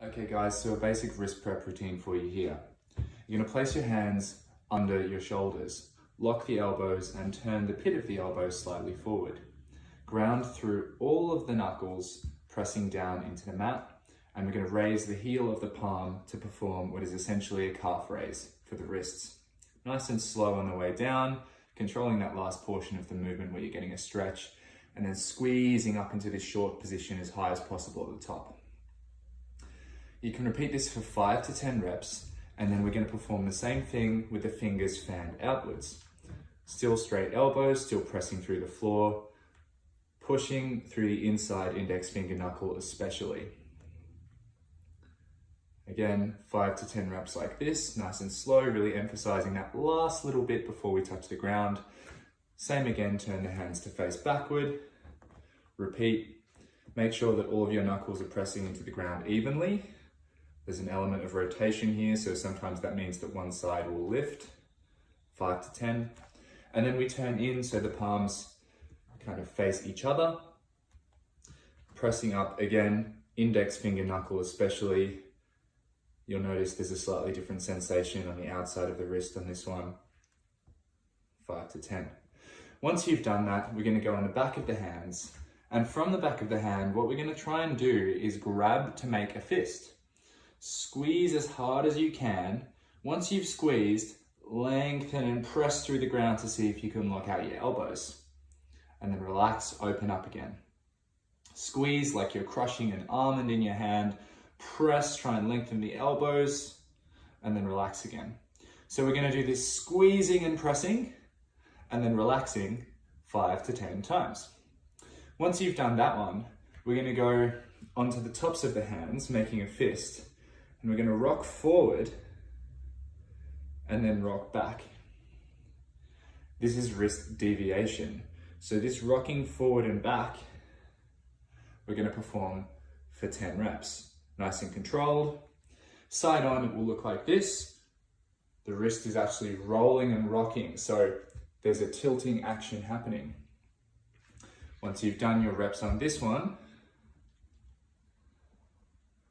Okay guys, so a basic wrist prep routine for you here. You're going to place your hands under your shoulders, lock the elbows and turn the pit of the elbows slightly forward. Ground through all of the knuckles, pressing down into the mat, and we're going to raise the heel of the palm to perform what is essentially a calf raise for the wrists. Nice and slow on the way down, controlling that last portion of the movement where you're getting a stretch, and then squeezing up into this short position as high as possible at the top. You can repeat this for 5 to 10 reps, and then we're going to perform the same thing with the fingers fanned outwards. Still straight elbows, still pressing through the floor, pushing through the inside index finger knuckle especially. Again, 5 to 10 reps like this, nice and slow, really emphasizing that last little bit before we touch the ground. Same again, turn the hands to face backward, repeat. Make sure that all of your knuckles are pressing into the ground evenly. There's an element of rotation here, so sometimes that means that one side will lift, 5 to 10. And then we turn in so the palms kind of face each other. Pressing up again, index finger knuckle especially. You'll notice there's a slightly different sensation on the outside of the wrist on this one, 5 to 10. Once you've done that, we're going to go on the back of the hands. And from the back of the hand, what we're going to try and do is grab to make a fist. Squeeze as hard as you can. Once you've squeezed, lengthen and press through the ground to see if you can lock out your elbows. And then relax, open up again. Squeeze like you're crushing an almond in your hand. Press, try and lengthen the elbows, and then relax again. So we're going to do this squeezing and pressing, and then relaxing 5 to 10 times. Once you've done that one, we're going to go onto the tops of the hands, making a fist, and we're going to rock forward and then rock back. This is wrist deviation. So this rocking forward and back, we're going to perform for 10 reps. Nice and controlled. Side on, it will look like this. The wrist is actually rolling and rocking, so there's a tilting action happening. Once you've done your reps on this one,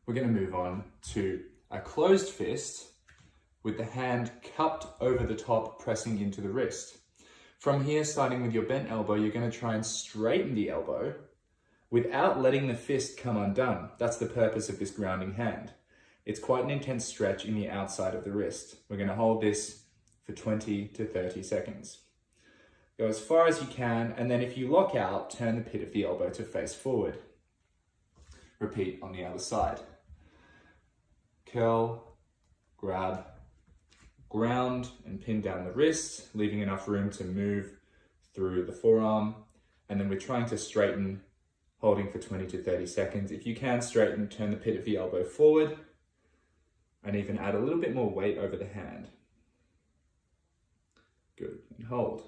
we're going to move on to a closed fist with the hand cupped over the top, pressing into the wrist. From here, starting with your bent elbow, you're going to try and straighten the elbow without letting the fist come undone. That's the purpose of this grounding hand. It's quite an intense stretch in the outside of the wrist. We're going to hold this for 20 to 30 seconds. Go as far as you can, and then if you lock out, turn the pit of the elbow to face forward. Repeat on the other side. Curl, grab, ground, and pin down the wrist, leaving enough room to move through the forearm. And then we're trying to straighten, holding for 20 to 30 seconds. If you can straighten, turn the pit of the elbow forward, and even add a little bit more weight over the hand. Good, and hold.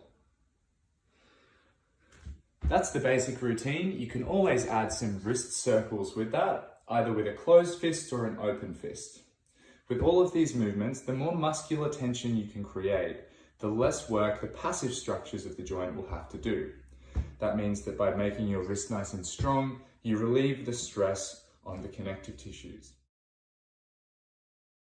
That's the basic routine. You can always add some wrist circles with that, either with a closed fist or an open fist. With all of these movements, the more muscular tension you can create, the less work the passive structures of the joint will have to do. That means that by making your wrist nice and strong, you relieve the stress on the connective tissues.